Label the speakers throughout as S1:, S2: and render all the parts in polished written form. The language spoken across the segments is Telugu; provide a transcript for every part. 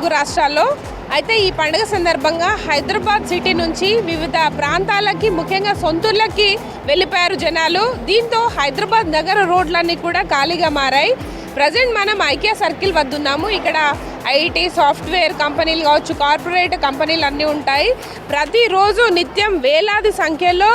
S1: తెలుగు రాష్ట్రాల్లో. అయితే ఈ పండుగ సందర్భంగా హైదరాబాద్ సిటీ నుంచి వివిధ ప్రాంతాలకి ముఖ్యంగా సొంతూర్లకి వెళ్ళిపోయారు జనాలు. దీంతో హైదరాబాద్ నగర రోడ్లన్నీ కూడా ఖాళీగా మారాయి. ప్రజెంట్ మనం ఐకియా సర్కిల్ వద్ద ఉన్నాము. ఇక్కడ ఐటీ సాఫ్ట్వేర్ కంపెనీలు కావచ్చు, కార్పొరేట్ కంపెనీలు అన్నీ ఉంటాయి. ప్రతిరోజు నిత్యం వేలాది సంఖ్యలో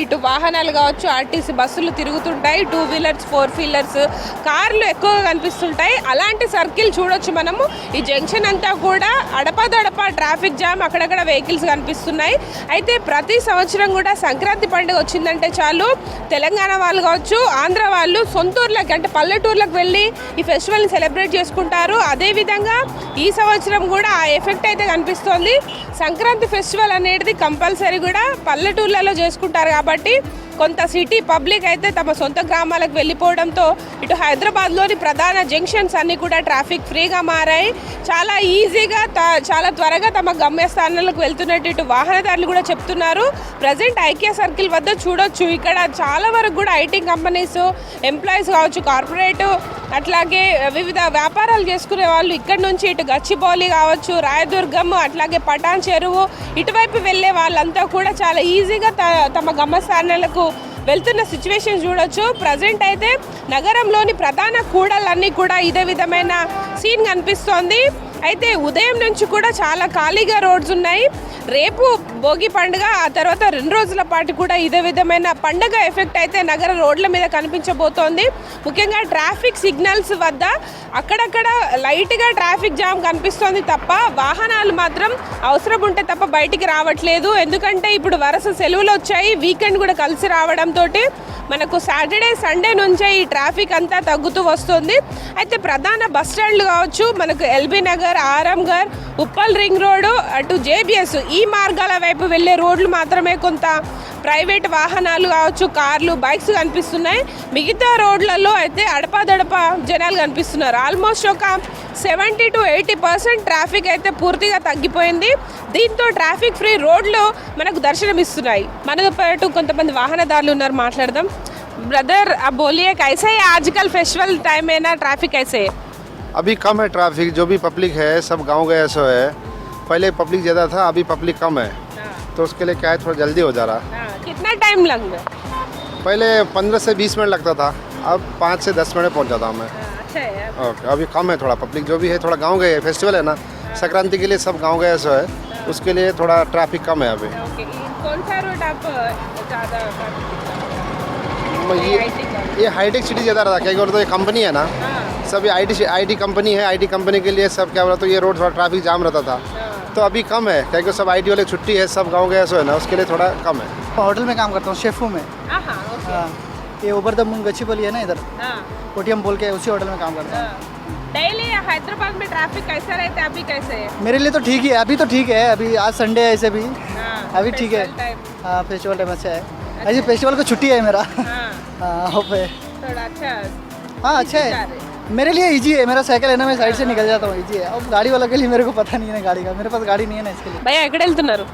S1: ఇటు వాహనాలు కావచ్చు, ఆర్టీసీ బస్సులు తిరుగుతుంటాయి. 2 వీలర్స్ 4 వీలర్స్ కార్లు ఎక్కువగా కనిపిస్తుంటాయి. అలాంటి సర్కిల్ చూడొచ్చు మనము. ఈ జంక్షన్ అంతా కూడా అడపాదడపా ట్రాఫిక్ జామ్, అక్కడక్కడ వెహికల్స్ కనిపిస్తున్నాయి. అయితే ప్రతి సంవత్సరం కూడా సంక్రాంతి పండుగ వచ్చిందంటే చాలు తెలంగాణ వాళ్ళు కావచ్చు, ఆంధ్ర వాళ్ళు సొంతూర్లకి అంటే పల్లెటూర్లకు వెళ్ళి ఈ ఫెస్టివల్ని సెలబ్రేట్ చేసుకుంటారు. అదేవిధంగా ఈ సంవత్సరం కూడా ఆ ఎఫెక్ట్ అయితే కనిపిస్తోంది. సంక్రాంతి ఫెస్టివల్ అనేది కంపల్సరీ కూడా పల్లెటూర్లలో చేసుకుంటారు కాబట్టి కొంత సిటీ పబ్లిక్ అయితే తమ సొంత గ్రామాలకు వెళ్ళిపోవడంతో ఇటు హైదరాబాద్లోని ప్రధాన జంక్షన్స్ అన్నీ కూడా ట్రాఫిక్ ఫ్రీగా మారాయి. చాలా ఈజీగా చాలా త్వరగా తమ గమ్యస్థానాలకు వెళ్తున్నట్టు ఇటు వాహనదారులు కూడా చెప్తున్నారు. ప్రజెంట్ ఐకియా సర్కిల్ వద్ద చూడొచ్చు, ఇక్కడ చాలా వరకు కూడా ఐటీ కంపెనీస్ ఎంప్లాయీస్ కావచ్చు, కార్పొరేట్ అట్లాగే వివిధ వ్యాపారాలు చేసుకునే వాళ్ళు ఇక్కడ నుంచి ఇటు గచ్చిబౌలి కావచ్చు, రాయదుర్గం అట్లాగే పటాన్ చెరువు ఇటువైపు వెళ్ళే వాళ్ళంతా కూడా చాలా ఈజీగా తమ గమ్యస్థానాలకు వెళ్తున్న సిచ్యువేషన్ చూడొచ్చు. ప్రజెంట్ అయితే నగరంలోని ప్రధాన కూడలన్నీ కూడా ఇదే విధమైన సీన్ కనిపిస్తోంది. అయితే ఉదయం నుంచి కూడా చాలా ఖాళీగా రోడ్స్ ఉన్నాయి. రేపు భోగి పండుగ, ఆ తర్వాత 2 రోజుల పాటు కూడా ఇదే విధమైన పండుగ ఎఫెక్ట్ అయితే నగర రోడ్ల మీద కనిపించబోతోంది. ముఖ్యంగా ట్రాఫిక్ సిగ్నల్స్ వద్ద అక్కడక్కడ లైట్గా ట్రాఫిక్ జామ్ కనిపిస్తోంది తప్ప వాహనాలు మాత్రం అవసరం ఉంటే తప్ప బయటికి రావట్లేదు. ఎందుకంటే ఇప్పుడు వరుస సెలవులు వచ్చాయి, వీకెండ్ కూడా కలిసి రావడంతో మనకు సాటర్డే సండే నుంచే ఈ ట్రాఫిక్ అంతా తగ్గుతూ వస్తుంది. అయితే ప్రధాన బస్ స్టాండ్లు కావచ్చు, మనకు LB Nagar, Aramghar, Uppal ring road, అటు జేబీఎస్ ఈ మార్గాల వైపు వెళ్ళే రోడ్లు మాత్రమే కొంత ప్రైవేట్ వాహనాలు కావచ్చు, కార్లు, బైక్స్ కనిపిస్తున్నాయి. మిగతా రోడ్లలో అయితే అడపాదడపా జనాలు కనిపిస్తున్నారు. ఆల్మోస్ట్ ఒక 70 to 80% ట్రాఫిక్ అయితే పూర్తిగా తగ్గిపోయింది. దీంతో ట్రాఫిక్ ఫ్రీ రోడ్లు మనకు దర్శనమిస్తున్నాయి. మనతో పాటు కొంతమంది వాహనదారులు ఉన్నారు, మాట్లాడదాం. ब्रदर अब बोलिए कैसे है आजकल फेस्टिवल टाइम में ना ट्रैफिक कैसे है?
S2: अभी कम है ट्रैफिक, जो भी पब्लिक है सब गांव गए सो है. पहले पब्लिक ज़्यादा था, अभी पब्लिक कम है. तो उसके लिए क्या है थोड़ा जल्दी हो जा रहा.
S1: कितना टाइम लगेगा?
S2: पहले 15 से 20 मिनट लगता था, अब 5 से 10 मिनट पहुंच जाता हूँ मैं.
S1: अच्छा है.
S2: ओके, अभी कम है थोड़ा पब्लिक, जो भी है थोड़ा गांव गए. फेस्टिवल है ना, संक्रांति के लिए सब गांव गए सो है, उसके लिए थोड़ा ट्रैफिक कम है अभी.
S1: ओके, कौन सा रोड आप ज़्यादा
S2: ये हाईटेक सिटी ज़्यादा रहा, क्या बोलते, ये कंपनी है ना, सब ये आई कंपनी है. आई कंपनी के लिए सब क्या बोला, तो ये रोड थोड़ा ट्रैफिक जाम रहता था. तो अभी कम है क्योंकि सब आई वाले छुट्टी है, सब गांव गए सो है ना, उसके लिए थोड़ा कम है.
S3: होटल में काम करता हूँ, शेफू में. हाँ, ये ओवर द मून गच्चीबौली है ना इधर, ओटीएम बोल के उसी होटल में काम करता हूँ.
S1: डेली हैदराबाद में ट्रैफिक कैसा रहता है, अभी कैसे है?
S3: मेरे लिए तो ठीक ही है, अभी तो ठीक है. अभी आज संडे है, ऐसे भी अभी ठीक है. हाँ, फेस्टिवल टाइम अच्छा है. ऐसे फेस्टिवल को छुट्टी है मेरा. हाँ,
S1: थोड़ा अच्छा.
S3: हाँ, अच्छा है. मेरे लिए इजी है, मेरा साइकिल है ना, मैं साइड से निकल जाता हूँ, इजी है. अब गाड़ी वालों के लिए मेरे को पता नहीं है गाड़ी का, मेरे पास गाड़ी नहीं है ना, इसके लिए.
S1: భయ్యా ఎక్కడ వెళ్తున్నారు?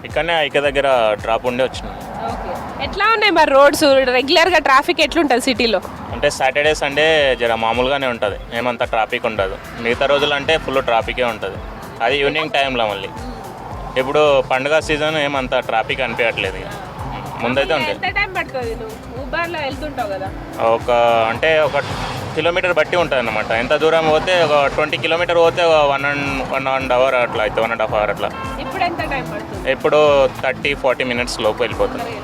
S4: ఇక్కడనే ఐక్య దగ్గర డ్రాప్ ఉండే వచ్చినాం.
S1: ఓకే, ఎట్లా ఉన్నాయి మరి రోడ్స్? రెగ్యులర్గా ట్రాఫిక్ ఎట్లుంటుంది సిటీలో?
S4: అంటే సాటర్డే సండే జర మామూలుగానే ఉంటుంది, ఏమంత ట్రాఫిక్ ఉండదు. మిగతా రోజులు అంటే ఫుల్ ట్రాఫికే ఉంటుంది, అది ఈవినింగ్ టైంలో. మళ్ళీ ఇప్పుడు పండుగ సీజన్ ఏమంత ట్రాఫిక్ అనిపించట్లేదు. ఇక ముందైతే ఉంటుంది.
S1: ఎంత టైం పడుతుంది? నువ్వు ఊబర్లో వెళ్తుంటావు కదా,
S4: ఒక కిలోమీటర్ బట్టి ఉంటుంది అన్నమాట. ఎంత దూరం పోతే ఒక 20 కిలోమీటర్ పోతే 1.5 అవర్ అట్లా అయితే, 1.5 అవర్ అట్లా.
S1: ఇప్పుడు ఎంత టైం పడుతుంది?
S4: ఇప్పుడు 30-40 మినిట్స్ లోపు వెళ్ళిపోతుంది.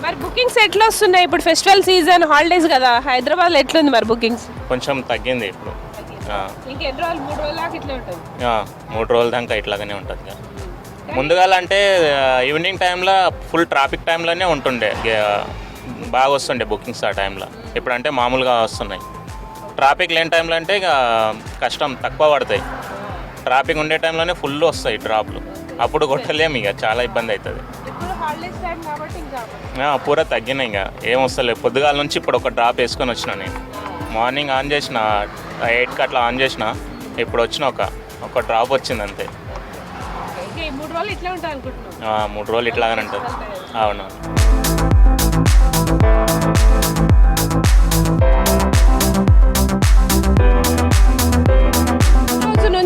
S1: మరి బుకింగ్స్ ఎట్లా వస్తున్నాయి ఇప్పుడు? ఫెస్టివల్ సీజన్, హాలిడేస్ కదా, హైదరాబాద్లో ఎట్లుంది మరి బుకింగ్స్?
S4: కొంచెం తగ్గింది ఇప్పుడు.
S1: ఇంకెన్ని రోజులు? 3 రోజుల దాకా ఇట్లా ఉంటుంది.
S4: 3 రోజుల దాకా ఇట్లాగానే ఉంటుంది. ముందుగా అంటే ఈవినింగ్ టైంలో ఫుల్ ట్రాఫిక్ టైంలోనే ఉంటుండే, బాగా వస్తుండే బుకింగ్స్ ఆ టైంలో. ఇప్పుడంటే మామూలుగా వస్తున్నాయి. ట్రాఫిక్ లేని టైంలో అంటే ఇక కష్టం, తక్కువ పడతాయి. ట్రాఫిక్ ఉండే టైంలోనే ఫుల్ వస్తాయి డ్రాప్లు, అప్పుడు కొట్టలేము, ఇక చాలా ఇబ్బంది అవుతుంది. పూరా తగ్గినాయి, ఇక ఏం వస్తలేదు. పొద్దుగాల నుంచి ఇప్పుడు ఒక డ్రాప్ వేసుకొని వచ్చిన. నేను మార్నింగ్ ఆన్ చేసిన 8కి అట్లా ఆన్ చేసిన, ఇప్పుడు వచ్చిన ఒక డ్రాప్ వచ్చింది అంతే.
S1: 3 రోజులు ఇట్లా ఉంటుంది అనుకుంటున్నాను.
S4: 3 రోజులు ఇట్లాగానే ఉంటుంది. అవును.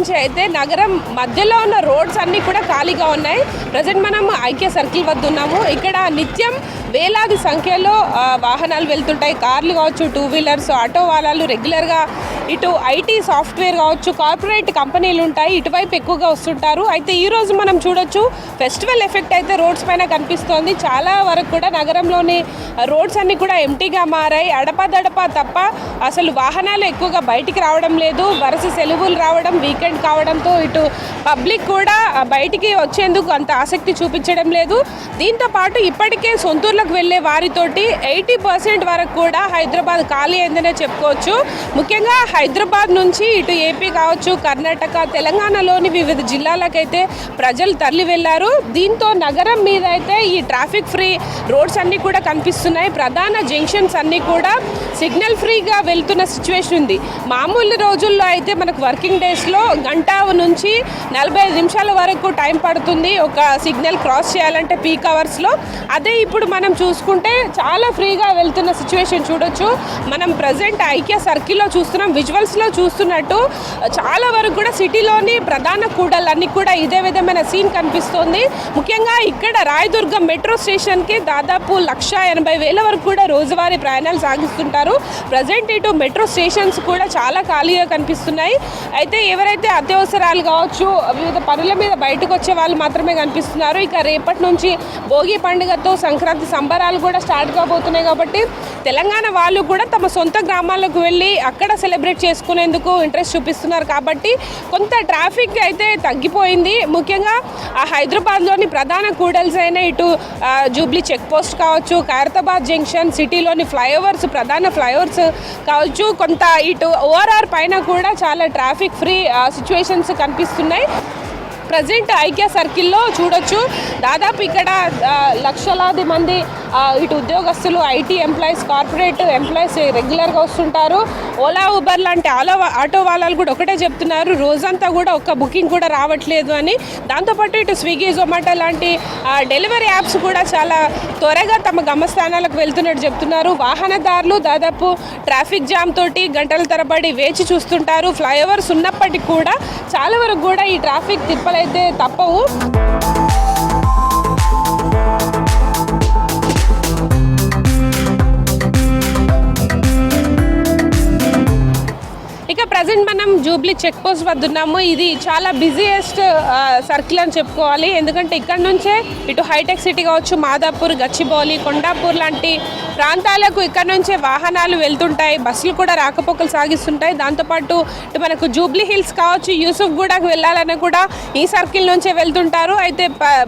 S1: నుంచి అయితే నగరం మధ్యలో ఉన్న రోడ్స్ అన్నీ కూడా ఖాళీగా ఉన్నాయి. ప్రజెంట్ మనం ఐక్య సర్కిల్ వద్ద ఉన్నాము. ఇక్కడ నిత్యం వేలాది సంఖ్యలో వాహనాలు వెళ్తుంటాయి. కార్లు కావచ్చు, టూ వీలర్స్, ఆటో వాళ్ళు రెగ్యులర్గా ఇటు ఐటీ సాఫ్ట్వేర్ కావచ్చు, కార్పొరేట్ కంపెనీలు ఉంటాయి, ఇటువైపు ఎక్కువగా వస్తుంటారు. అయితే ఈరోజు మనం చూడొచ్చు ఫెస్టివల్ ఎఫెక్ట్ అయితే రోడ్స్ పైన కనిపిస్తోంది. చాలా వరకు కూడా నగరంలోని రోడ్స్ అన్నీ కూడా ఎంటీగా మారాయి. అడపదడప తప్ప అసలు వాహనాలు ఎక్కువగా బయటికి రావడం లేదు. వరుస సెలవులు రావడం, వీకెండ్ కావడంతో ఇటు పబ్లిక్ కూడా బయటికి వచ్చేందుకు అంత ఆసక్తి చూపించడం లేదు. దీంతో పాటు ఇప్పటికే సొంతూర్లకు వెళ్ళే వారితోటి 80% వరకు కూడా హైదరాబాద్ ఖాళీ అయిందనే చెప్పుకోవచ్చు. ముఖ్యంగా హైదరాబాద్ నుంచి ఇటు ఏపీ కావచ్చు, కర్ణాటక, తెలంగాణలోని వివిధ జిల్లాలకైతే ప్రజలు తరలి వెళ్ళారు. దీంతో నగరం మీద అయితే ఈ ట్రాఫిక్ ఫ్రీ రోడ్స్ అన్నీ కూడా కనిపిస్తున్నాయి. ప్రధాన జంక్షన్స్ అన్నీ కూడా సిగ్నల్ ఫ్రీగా వెళ్తున్న సిచ్యువేషన్ ఉంది. మామూలు రోజుల్లో అయితే మనకు వర్కింగ్ డేస్లో గంట నుంచి 45 నిమిషాల వరకు టైం పడుతుంది ఒక సిగ్నల్ క్రాస్ చేయాలంటే పీక్ అవర్స్లో. అదే ఇప్పుడు మనం చూసుకుంటే చాలా ఫ్రీగా వెళ్తున్న సిచ్యువేషన్ చూడొచ్చు. మనం ప్రజెంట్ ఐక్య సర్కిల్లో చూస్తున్నాం. విజువల్స్లో చూస్తున్నట్టు చాలా వరకు కూడా సిటీలోని ప్రధాన కూడళ్ళన్నీ కూడా ఇదే విధమైన సీన్ కనిపిస్తోంది. ముఖ్యంగా ఇక్కడ రాయదుర్గం మెట్రో స్టేషన్కి దాదాపు 1,80,000 వరకు కూడా రోజువారీ ప్రయాణాలు సాగిస్తుంటారు. ప్రజెంట్ ఇటు మెట్రో స్టేషన్స్ కూడా చాలా ఖాళీగా కనిపిస్తున్నాయి. అయితే ఎవరైతే అత్యవసరాలు కావచ్చు, వివిధ పనుల మీద బయటకు వచ్చే వాళ్ళు మాత్రమే కనిపిస్తున్నారు. ఇక రేపటి నుంచి భోగి పండుగతో సంక్రాంతి సంబరాలు కూడా స్టార్ట్ కాబోతున్నాయి కాబట్టి తెలంగాణ వాళ్ళు కూడా తమ సొంత గ్రామాలకు వెళ్ళి అక్కడ సెలబ్రేట్ చేసుకునేందుకు ఇంట్రెస్ట్ చూపిస్తున్నారు. కాబట్టి కొంత ట్రాఫిక్ అయితే తగ్గిపోయింది. ముఖ్యంగా ఆ హైదరాబాద్లోని ప్రధాన కూడల్స్ అయిన ఇటు జూబ్లీ చెక్ పోస్ట్ కావచ్చు, ఖైరతాబాద్ జంక్షన్, సిటీలోని ఫ్లైఓవర్స్, ప్రధాన ఫ్లైఓవర్స్ కావచ్చు, కొంత ఇటు ఓఆర్ఆర్ పైన కూడా చాలా ట్రాఫిక్ ఫ్రీ సిచ్యువేషన్స్ కనిపిస్తున్నాయి. ప్రజెంట్ ఐక్య సర్కిల్లో చూడొచ్చు దాదాపు ఇక్కడ లక్షలాది మంది ఇటు ఉద్యోగస్తులు, ఐటీ ఎంప్లాయీస్, కార్పొరేట్ ఎంప్లాయీస్ రెగ్యులర్గా వస్తుంటారు. ఓలా, ఊబర్ లాంటి ఆటో వాళ్ళు కూడా ఒకటే చెప్తున్నారు, రోజంతా కూడా ఒక్క బుకింగ్ కూడా రావట్లేదు అని. దాంతోపాటు ఇటు స్విగ్గీ, జొమాటో లాంటి డెలివరీ యాప్స్ కూడా చాలా త్వరగా తమ గమ్యస్థానాలకు వెళ్తున్నట్టు చెప్తున్నారు. వాహనదారులు దాదాపు ట్రాఫిక్ జామ్ తోటి గంటల తరబడి వేచి చూస్తుంటారు. ఫ్లైఓవర్స్ ఉన్నప్పటికీ కూడా చాలా వరకు కూడా ఈ ట్రాఫిక్ తిప్పలైతే తప్పవు. ఇక ప్రజెంట్ మనం జూబ్లీ చెక్ పోస్ట్ వద్ద ఉన్నాము. ఇది చాలా బిజీయెస్ట్ సర్కిల్ అని చెప్పుకోవాలి. ఎందుకంటే ఇక్కడ నుంచే ఇటు హైటెక్ సిటీ కావచ్చు, మాదాపూర్, గచ్చిబౌలి, కొండాపూర్ లాంటి ప్రాంతాలకు ఇక్కడ నుంచే వాహనాలు వెళ్తుంటాయి. బస్సులు కూడా రాకపోకలు సాగిస్తుంటాయి. దాంతోపాటు ఇటు మనకు జూబ్లీ హిల్స్ కావచ్చు, యూసుఫ్ గూడకు వెళ్ళాలన్నా కూడా ఈ సర్కిల్ నుంచే వెళ్తుంటారు. అయితే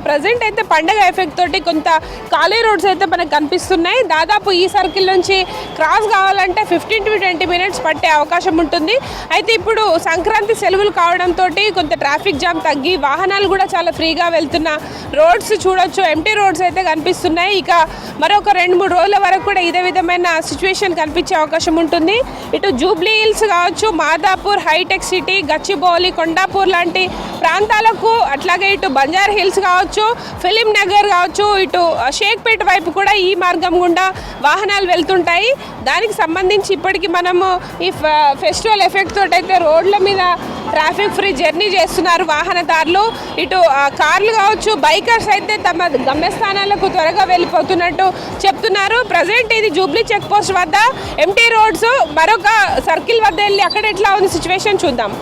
S1: ప్రజెంట్ అయితే పండగ ఎఫెక్ట్ తోటి కొంత ఖాళీ రోడ్స్ అయితే మనకు కనిపిస్తున్నాయి. దాదాపు ఈ సర్కిల్ నుంచి క్రాస్ కావాలంటే 15 to 20 minutes పట్టే అవకాశం ఉంటుంది. అయితే ఇప్పుడు సంక్రాంతి సెలవులు కావడంతో కొంత ట్రాఫిక్ జామ్ తగ్గి వాహనాలు కూడా చాలా ఫ్రీగా వెళ్తున్న రోడ్స్ చూడొచ్చు. ఎంటీ రోడ్స్ అయితే కనిపిస్తున్నాయి. ఇక మరొక 2-3 రోజుల వరకు కూడా ఇదే విధమైన సిచ్యువేషన్ కనిపించే అవకాశం ఉంటుంది. ఇటు జూబ్లీ హిల్స్ కావచ్చు, మాదాపూర్, హైటెక్ సిటీ, గచ్చిబౌలి, కొండాపూర్ లాంటి ప్రాంతాలకు, అట్లాగే ఇటు బంజారా హిల్స్ కావచ్చు, ఫిలిం నగర్ కావచ్చు, ఇటు షేక్పేట వైపు కూడా ఈ మార్గం గుండా వాహనాలు వెళ్తుంటాయి. దానికి సంబంధించి ఇప్పటికీ మనము ఈ ఫెస్టివల్ ఎఫెక్ట్ తోటి అయితే రోడ్ల మీద ట్రాఫిక్ ఫ్రీ జర్నీ చేస్తున్నారు వాహనదారులు. ఇటు కార్లు కావచ్చు, బైకర్స్ అయితే తమ గమ్యస్థానాలకు త్వరగా వెళ్ళిపోతున్నట్టు చెప్తున్నారు. ప్రజెంట్ ఇది జూబ్లీ చెక్ పోస్ట్ వద్ద ఎంటీ రోడ్స్. మరొక సర్కిల్ వద్ద వెళ్ళి అక్కడ ఎట్లా ఉంది సిచ్యువేషన్ చూద్దాం.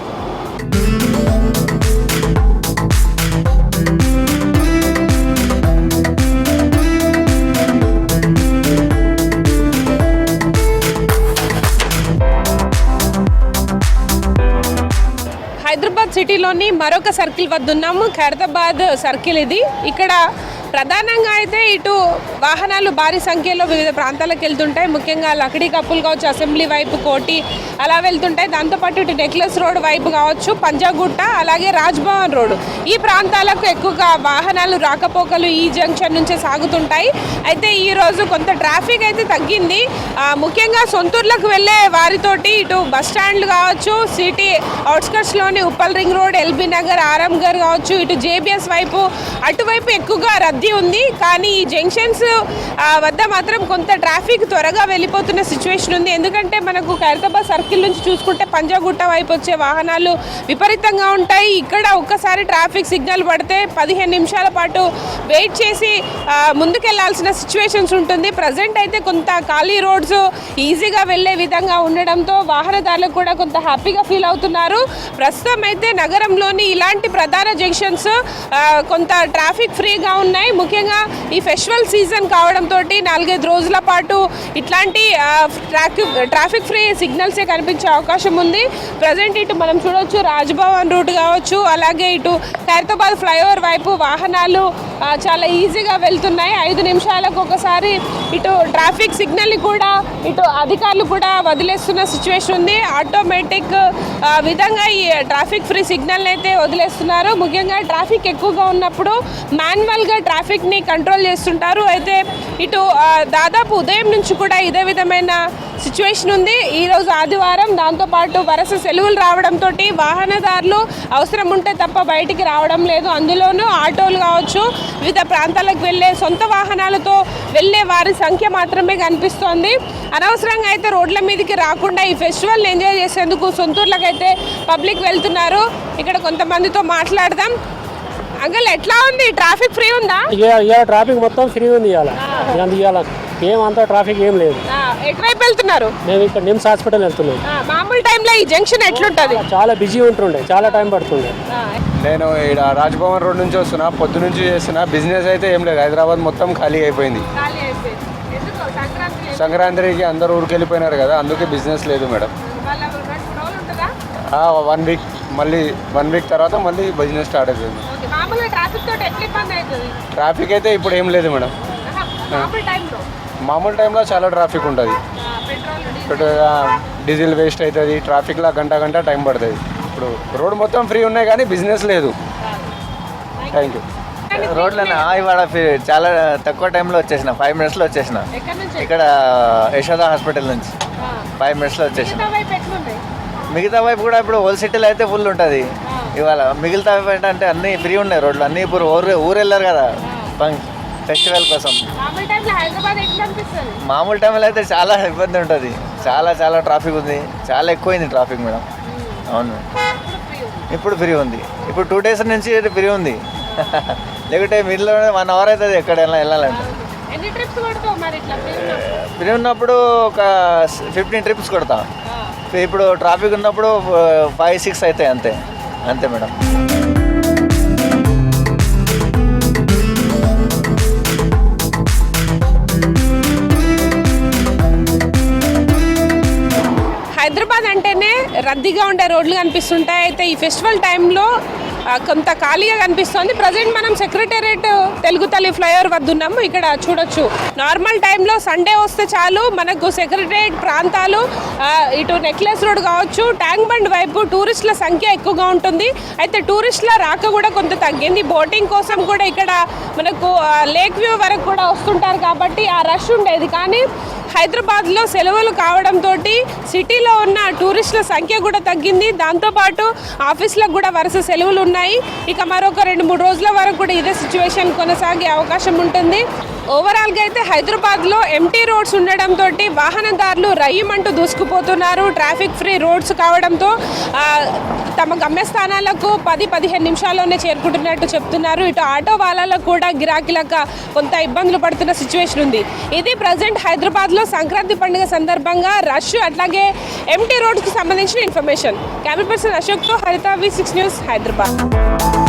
S1: హైదరాబాద్ సిటీలోని మరొక సర్కిల్ వద్ద ఉన్నాము. ఖైరతాబాద్ సర్కిల్ ఇది. ఇక్కడ ప్రధానంగా అయితే ఇటు వాహనాలు భారీ సంఖ్యలో వివిధ ప్రాంతాలకు వెళ్తుంటాయి. ముఖ్యంగా లక్డీ కప్పులు కావచ్చు, అసెంబ్లీ వైపు, కోటి అలా వెళ్తుంటాయి. దాంతోపాటు ఇటు నెక్లెస్ రోడ్ వైపు కావచ్చు, పంజాగుట్ట, అలాగే రాజ్భవన్ రోడ్, ఈ ప్రాంతాలకు ఎక్కువగా వాహనాలు రాకపోకలు ఈ జంక్షన్ నుంచే సాగుతుంటాయి. అయితే ఈరోజు కొంత ట్రాఫిక్ అయితే తగ్గింది. ముఖ్యంగా సొంతూర్లకు వెళ్ళే వారితోటి ఇటు బస్ స్టాండ్లు కావచ్చు, సిటీ అవుట్స్కట్స్లోని ఉప్పల్ రింగ్ రోడ్, ఎల్బీ నగర్, ఆరాంఘర్ కావచ్చు, ఇటు జేబీఎస్ వైపు, అటువైపు ఎక్కువగా రద్దీ రద్దీ ఉంది. కానీ ఈ జంక్షన్స్ వద్ద మాత్రం కొంత ట్రాఫిక్ త్వరగా వెళ్ళిపోతున్న సిచ్యువేషన్ ఉంది. ఎందుకంటే మనకు ఖైరతాబాద్ సర్కిల్ నుంచి చూసుకుంటే పంజాగుట్ట వైపు వచ్చే వాహనాలు విపరీతంగా ఉంటాయి. ఇక్కడ ఒక్కసారి ట్రాఫిక్ సిగ్నల్ పడితే 15 నిమిషాల పాటు వెయిట్ చేసి ముందుకెళ్లాల్సిన సిచ్యువేషన్స్ ఉంటుంది. ప్రజెంట్ అయితే కొంత ఖాళీ రోడ్స్ ఈజీగా వెళ్ళే విధంగా ఉండడంతో వాహనదారులకు కూడా కొంత హ్యాపీగా ఫీల్ అవుతున్నారు. ప్రస్తుతం అయితే నగరంలోని ఇలాంటి ప్రధాన జంక్షన్స్ కొంత ట్రాఫిక్ ఫ్రీగా ఉన్నాయి. ముఖ్యంగా ఈ ఫెస్టివల్ సీజన్ కావడంతో 4-5 రోజుల పాటు ఇట్లాంటి ట్రాఫిక్ ఫ్రీ సిగ్నల్సే కనిపించే అవకాశం ఉంది. ప్రజెంట్ ఇటు మనం చూడొచ్చు రాజ్భవన్ రూట్ కావచ్చు, అలాగే ఇటు ఖైరతాబాద్ ఫ్లైఓవర్ వైపు వాహనాలు చాలా ఈజీగా వెళ్తున్నాయి. 5 నిమిషాలకు ఒకసారి ఇటు ట్రాఫిక్ సిగ్నల్ని కూడా ఇటు అధికారులు కూడా వదిలేస్తున్న సిచ్యువేషన్ ఉంది. ఆటోమేటిక్ విధంగా ఈ ట్రాఫిక్ ఫ్రీ సిగ్నల్ని అయితే వదిలేస్తున్నారు. ముఖ్యంగా ట్రాఫిక్ ఎక్కువగా ఉన్నప్పుడు మాన్యువల్గా ట్రాఫిక్ని కంట్రోల్ చేస్తుంటారు. అయితే ఇటు దాదాపు ఉదయం నుంచి కూడా ఇదే విధమైన సిచ్యువేషన్ ఉంది. ఈరోజు ఆదివారం, దాంతోపాటు వరుస సెలవులు రావడంతో వాహనదారులు అవసరం ఉంటే తప్ప బయటికి రావడం లేదు. అందులోనూ ఆటోలు కావచ్చు, వివిధ ప్రాంతాలకు వెళ్ళే సొంత వాహనాలతో వెళ్ళే వారి సంఖ్య మాత్రమే కనిపిస్తోంది. అనవసరంగా అయితే రోడ్ల మీదకి రాకుండా ఈ ఫెస్టివల్ని ఎంజాయ్ చేసేందుకు సొంతూర్లకు అయితే పబ్లిక్ వెళ్తున్నారు. ఇక్కడ కొంతమందితో మాట్లాడదాం. అంకల్, ఎట్లా ఉంది? ట్రాఫిక్ ఫ్రీ ఉందా?
S5: ఇవాళ ట్రాఫిక్ మొత్తం ఫ్రీ ఉంది. ఇవాళ ఏమంతా ట్రాఫిక్ ఏం లేదు.
S1: ఎటువైపు వెళ్తున్నారు?
S5: మేము ఇక్కడ నిమ్స్ హాస్పిటల్ వెళ్తున్నాం.
S1: మామూలు టైంలో ఈ జంక్షన్ ఎట్లుంటది?
S5: చాలా బిజీ ఉంటుండే, చాలా టైం పడుతుండే.
S6: నేను ఇక్కడ రాజ్భవన్ రోడ్ నుంచి వస్తున్నా, పొద్దు నుంచి చేస్తున్నా. బిజినెస్ అయితే ఏం లేదు, హైదరాబాద్ మొత్తం ఖాళీ అయిపోయింది. సంక్రాంతికి అందరూ ఊరికి వెళ్ళిపోయినారు కదా, అందుకే బిజినెస్ లేదు మేడం. 1 వీక్, మళ్ళీ 1 వీక్ తర్వాత మళ్ళీ బిజినెస్ స్టార్ట్ అవుతుంది. ట్రాఫిక్ అయితే ఇప్పుడు ఏం లేదు మేడం. మామూలు టైంలో చాలా ట్రాఫిక్ ఉంటుంది. డీజిల్ వేస్ట్ అవుతుంది, ట్రాఫిక్లో గంట టైం పడుతుంది. ఇప్పుడు రోడ్ మొత్తం ఫ్రీ ఉన్నాయి కానీ బిజినెస్ లేదు. Thank you.
S7: రోడ్లన్నా ఇవాళ చాలా తక్కువ టైంలో వచ్చేసిన, 5 మినిట్స్లో వచ్చేసిన. ఇక్కడ యశోద హాస్పిటల్ నుంచి 5 మినిట్స్లో వచ్చేసిన. మిగతా వైపు కూడా ఇప్పుడు ఓల్డ్ సిటీలో అయితే ఫుల్ ఉంటుంది. ఇవాళ మిగతా వైపు ఏంటంటే అన్నీ ఫ్రీ ఉన్నాయి రోడ్లు అన్నీ. ఇప్పుడు ఊరు వెళ్ళారు కదా ఫెస్టివల్ కోసం. మామూలు టైంలో అయితే చాలా ఇబ్బంది ఉంటుంది, చాలా ట్రాఫిక్ ఉంది, చాలా ఎక్కువైంది ట్రాఫిక్ మేడం. అవును, ఇప్పుడు ఫ్రీ ఉంది. ఇప్పుడు 2 డేస్ నుంచి ఫ్రీ ఉంది. లేకుంటే మిడిల్లో 1 అవర్ అవుతుంది ఎక్కడ వెళ్ళాలంటే. ఫ్రీ ఉన్నప్పుడు ఒక 15 ట్రిప్స్ కొడతాం. ఇప్పుడు ట్రాఫిక్ ఉన్నప్పుడు 5-6 అవుతాయి, అంతే మేడం.
S1: హైదరాబాద్ అంటేనే రద్దీగా ఉండే రోడ్లు కనిపిస్తుంటాయి. అయితే ఈ ఫెస్టివల్ టైంలో కొంత ఖాళీగా కనిపిస్తుంది. ప్రజెంట్ మనం సెక్రటేరియట్ తెలుగు తల్లి ఫ్లైఓవర్ వద్ద ఉన్నాము. ఇక్కడ చూడొచ్చు, నార్మల్ టైంలో సండే వస్తే చాలు మనకు సెక్రటేరియట్ ప్రాంతాలు, ఇటు నెక్లెస్ రోడ్ కావచ్చు, ట్యాంక్ బండ్ వైపు టూరిస్టుల సంఖ్య ఎక్కువగా ఉంటుంది. అయితే టూరిస్టుల రాక కూడా కొంత తగ్గింది. బోటింగ్ కోసం కూడా ఇక్కడ మనకు లేక్ వ్యూ వరకు కూడా వస్తుంటారు కాబట్టి ఆ రష్ ఉండేది. కానీ హైదరాబాద్లో సెలవులు కావడంతో సిటీలో ఉన్న టూరిస్టుల సంఖ్య కూడా తగ్గింది. దాంతోపాటు ఆఫీసులకు కూడా వరుస సెలవులు ఉన్నాయి. ఇక మరొక 2-3 రోజుల వరకు కూడా ఇదే సిచ్యువేషన్ కొనసాగే అవకాశం ఉంటుంది. ఓవరాల్గా అయితే హైదరాబాద్లో ఎంటీ రోడ్స్ ఉండడంతో వాహనదారులు రయ్యమంటూ దూసుకుపోతున్నారు. ట్రాఫిక్ ఫ్రీ రోడ్స్ కావడంతో తమ గమ్యస్థానాలకు 10-15 నిమిషాల్లోనే చేరుకుంటున్నట్టు చెప్తున్నారు. ఇటు ఆటో వాళ్ళకు కూడా గిరాకీలకు కొంత ఇబ్బందులు పడుతున్న సిచ్యువేషన్ ఉంది. ఇది ప్రజెంట్ హైదరాబాద్లో సంక్రాంతి పండుగ సందర్భంగా రష్, అట్లాగే ఎంటీ రోడ్స్కి సంబంధించిన ఇన్ఫర్మేషన్. కెమెరా పర్సన్ అశోక్తో హరిత, V6 న్యూస్, హైదరాబాద్.